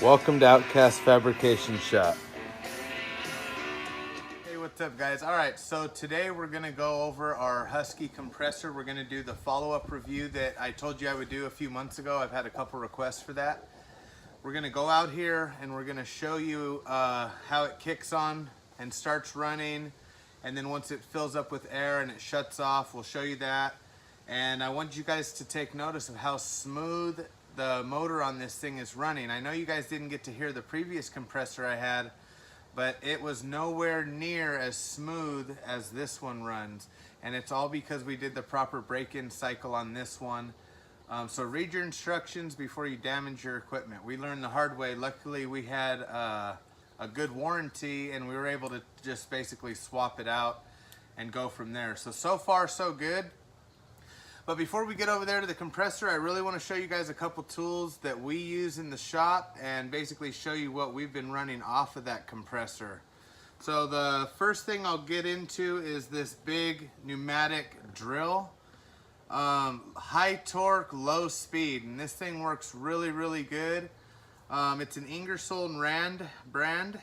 Welcome to Outcast Fabrication Shop. Hey, what's up guys? Alright, so today we're going to go over our Husky compressor. We're going to do the follow-up review that I told you I would do a few months ago. I've had a couple requests for that. We're going to go out here and we're going to show you how it kicks on and starts running, and then once it fills up with air and it shuts off, we'll show you that. And I want you guys to take notice of how smooth the motor on this thing is running. I know you guys didn't get to hear the previous compressor I had, but it was nowhere near as smooth as this one runs. And it's all because we did the proper break-in cycle on this one. So read your instructions before you damage your equipment. We learned the hard way. Luckily we had a good warranty and we were able to just basically swap it out and go from there. So far so good. But before we get over there to the compressor, I really want to show you guys a couple tools that we use in the shop and basically show you what we've been running off of that compressor. So the first thing I'll get into is this big pneumatic drill. High torque, low speed, and this thing works really good. It's an Ingersoll and Rand brand.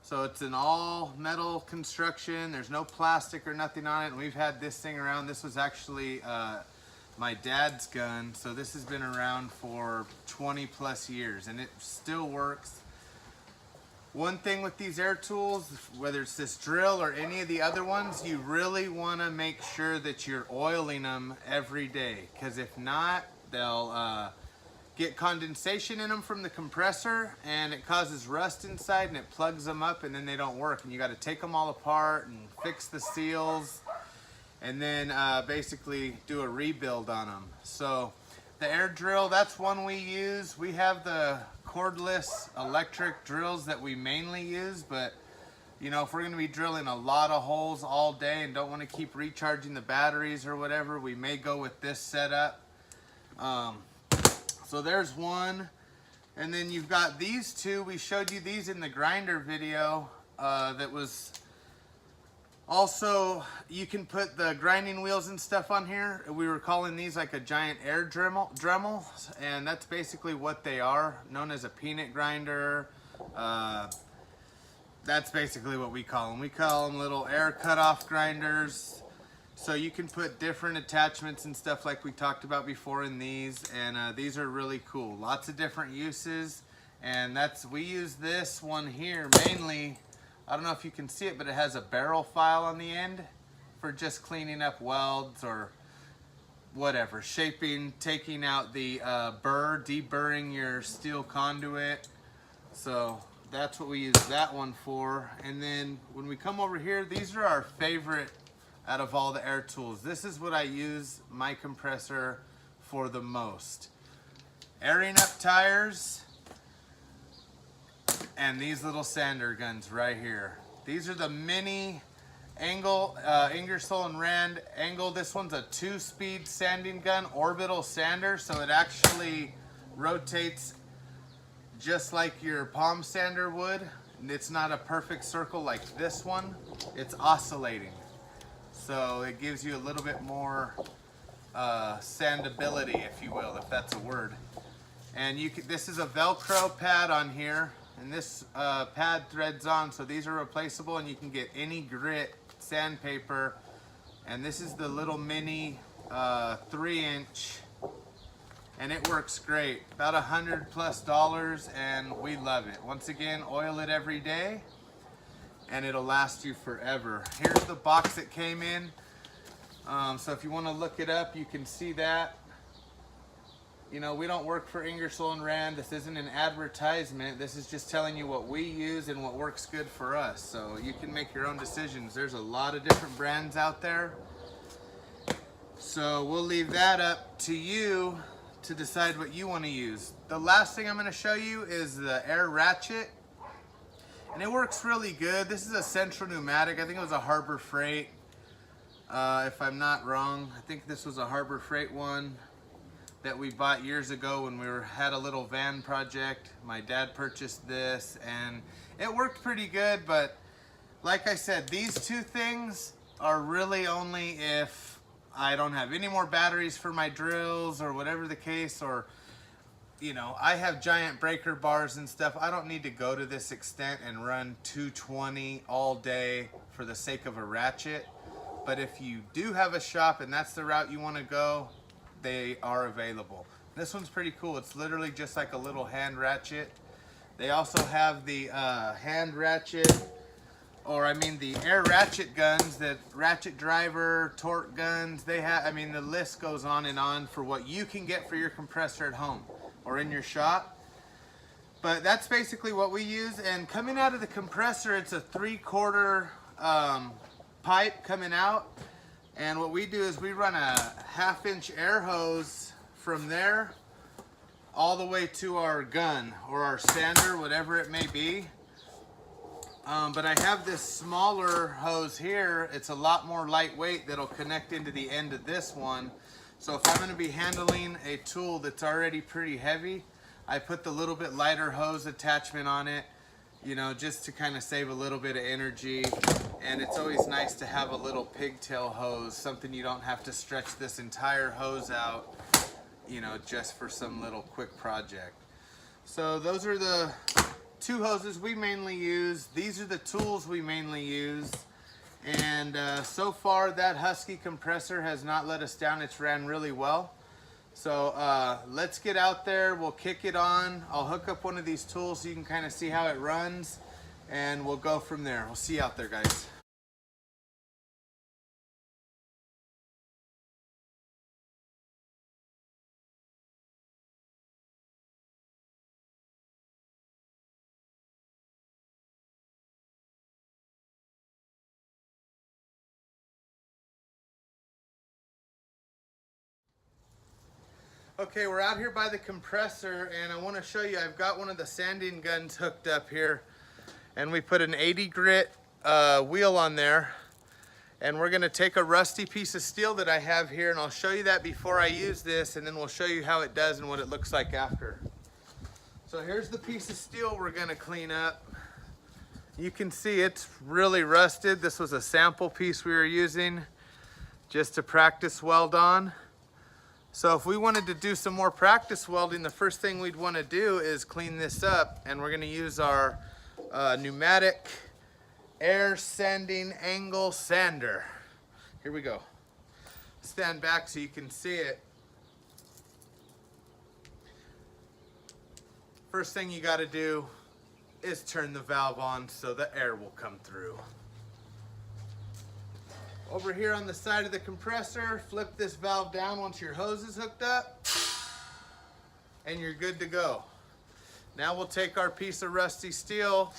So it's an all metal construction. There's no plastic or nothing on it. And we've had this thing around. This was actually my dad's gun. So this has been around for 20 plus years and it still works. One thing with these air tools, whether it's this drill or any of the other ones, you really want to make sure that you're oiling them every day. Because if not, they'll get condensation in them from the compressor and it causes rust inside and it plugs them up and then they don't work. And you got to take them all apart and fix the seals and then basically do a rebuild on them. So the air drill, that's one we use. We have the cordless electric drills that we mainly use, but you know, if we're going to be drilling a lot of holes all day and don't want to keep recharging the batteries or whatever, we may go with this setup. So there's one, and then you've got these two. We showed you these in the grinder video. That was also, you can put the grinding wheels and stuff on here. We were calling these like a giant air Dremel, and that's basically what they are, known as a peanut grinder. That's basically what we call them. We call them little air cutoff grinders. So you can put different attachments and stuff like we talked about before in these, and these are really cool. Lots of different uses, and we use this one here mainly. I don't know if you can see it, but it has a barrel file on the end for just cleaning up welds or whatever, shaping, taking out the burr, deburring your steel conduit. So that's what we use that one for. And then when we come over here, these are our favorite out of all the air tools. This is what I use my compressor for the most. Airing up tires, and these little sander guns right here. These are the mini Ingersoll and Rand angle. This one's a 2-speed sanding gun, orbital sander, so it actually rotates just like your palm sander would. It's not a perfect circle like this one. It's oscillating. So it gives you a little bit more sandability, if you will, if that's a word. And this is a Velcro pad on here, and this pad threads on, so these are replaceable, and you can get any grit sandpaper. And this is the little mini 3-inch, and it works great. About $100+ and we love it. Once again, oil it every day and it'll last you forever. Here's the box it came in. So if you want to look it up, you can see that. You know, we don't work for Ingersoll and Rand. This isn't an advertisement. This is just telling you what we use and what works good for us. So you can make your own decisions. There's a lot of different brands out there. So we'll leave that up to you to decide what you want to use. The last thing I'm going to show you is the air ratchet. And it works really good. This is a Central Pneumatic. I think it was a Harbor Freight. If I'm not wrong, I think this was a Harbor Freight one that we bought years ago when we had a little van project. My dad purchased this and it worked pretty good, but like I said, these two things are really only if I don't have any more batteries for my drills or whatever the case, or you know, I have giant breaker bars and stuff. I don't need to go to this extent and run 220 all day for the sake of a ratchet. But if you do have a shop and that's the route you want to go, they are available. This one's pretty cool. It's literally just like a little hand ratchet. They also have the hand ratchet, or I mean the air ratchet guns, that ratchet driver, torque guns. They have, I mean, the list goes on and on for what you can get for your compressor at home or in your shop. But that's basically what we use. And coming out of the compressor, it's a 3/4 pipe coming out. And what we do is we run a 1/2-inch air hose from there all the way to our gun or our sander, whatever it may be. But I have this smaller hose here. It's a lot more lightweight that'll connect into the end of this one. So if I'm going to be handling a tool that's already pretty heavy, I put the little bit lighter hose attachment on it, you know, just to kind of save a little bit of energy. And it's always nice to have a little pigtail hose, something you don't have to stretch this entire hose out, you know, just for some little quick project. So those are the 2 hoses we mainly use. These are the tools we mainly use. And so far that Husky compressor has not let us down. It's ran really well. So let's get out there. We'll kick it on. I'll hook up one of these tools so you can kind of see how it runs, and we'll go from there. We'll see you out there, guys. Okay, we're out here by the compressor, and I want to show you, I've got one of the sanding guns hooked up here, and we put an 80 grit wheel on there, and we're going to take a rusty piece of steel that I have here, and I'll show you that before I use this, and then we'll show you how it does and what it looks like after. So here's the piece of steel we're going to clean up. You can see it's really rusted. This was a sample piece we were using just to practice weld on. So if we wanted to do some more practice welding, the first thing we'd want to do is clean this up, and we're going to use our pneumatic air sanding angle sander. Here we go. Stand back so you can see it. First thing you got to do is turn the valve on so the air will come through. Over here on the side of the compressor, flip this valve down once your hose is hooked up, and you're good to go. Now we'll take our piece of rusty steel,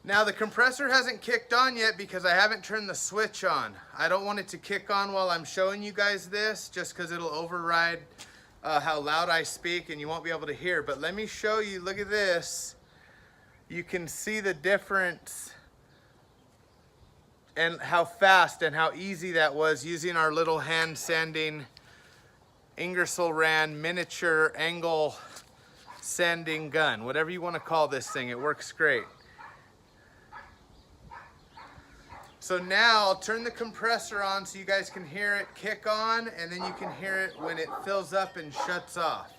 now the compressor hasn't kicked on yet because I haven't turned the switch on. I don't want it to kick on while I'm showing you guys this, just because it'll override how loud I speak and you won't be able to hear. But let me show you, look at this. You can see the difference and how fast and how easy that was using our little hand sanding Ingersoll Rand miniature angle sanding gun. Whatever you want to call this thing, it works great. So now I'll turn the compressor on so you guys can hear it kick on, and then you can hear it when it fills up and shuts off.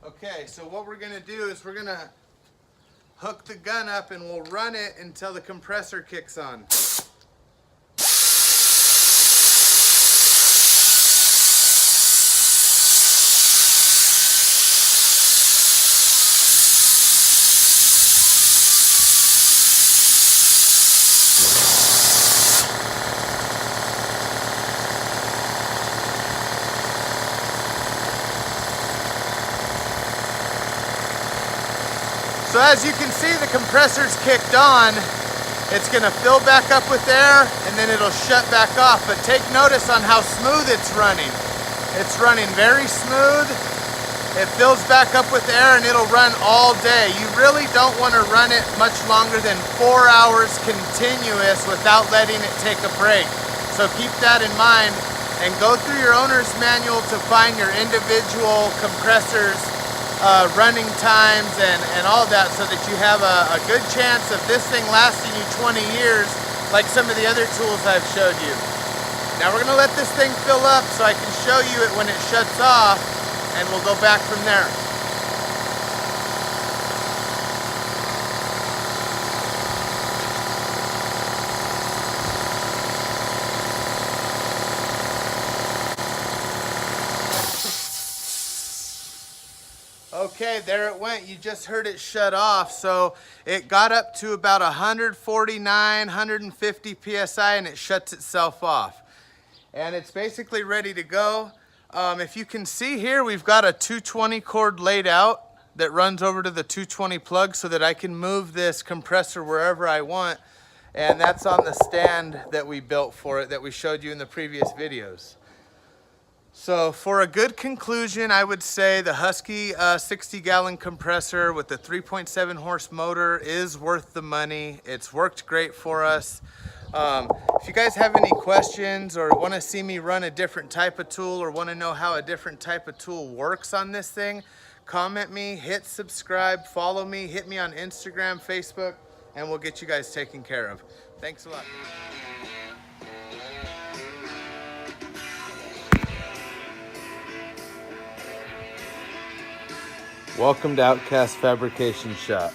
Okay, so what we're going to do is we're going to hook the gun up and we'll run it until the compressor kicks on. So as you can see, the compressor's kicked on. It's gonna fill back up with air and then it'll shut back off. But take notice on how smooth it's running. It's running very smooth. It fills back up with air and it'll run all day. You really don't want to run it much longer than 4 hours continuous without letting it take a break. So keep that in mind and go through your owner's manual to find your individual compressors, running times and all that, so that you have a good chance of this thing lasting you 20 years like some of the other tools I've showed you. Now we're gonna let this thing fill up so I can show you it when it shuts off, and we'll go back from there. Okay, there it went. You just heard it shut off. So it got up to about 149, 150 PSI and it shuts itself off. And it's basically ready to go. If you can see here, we've got a 220 cord laid out that runs over to the 220 plug so that I can move this compressor wherever I want. And that's on the stand that we built for it that we showed you in the previous videos. So for a good conclusion, I would say the Husky 60-gallon compressor with the 3.7 horse motor is worth the money. It's worked great for us. If you guys have any questions or want to see me run a different type of tool or want to know how a different type of tool works on this thing, comment me, hit subscribe, follow me, hit me on Instagram, Facebook, and we'll get you guys taken care of. Thanks a lot. Welcome to Outcast Fabrication Shop.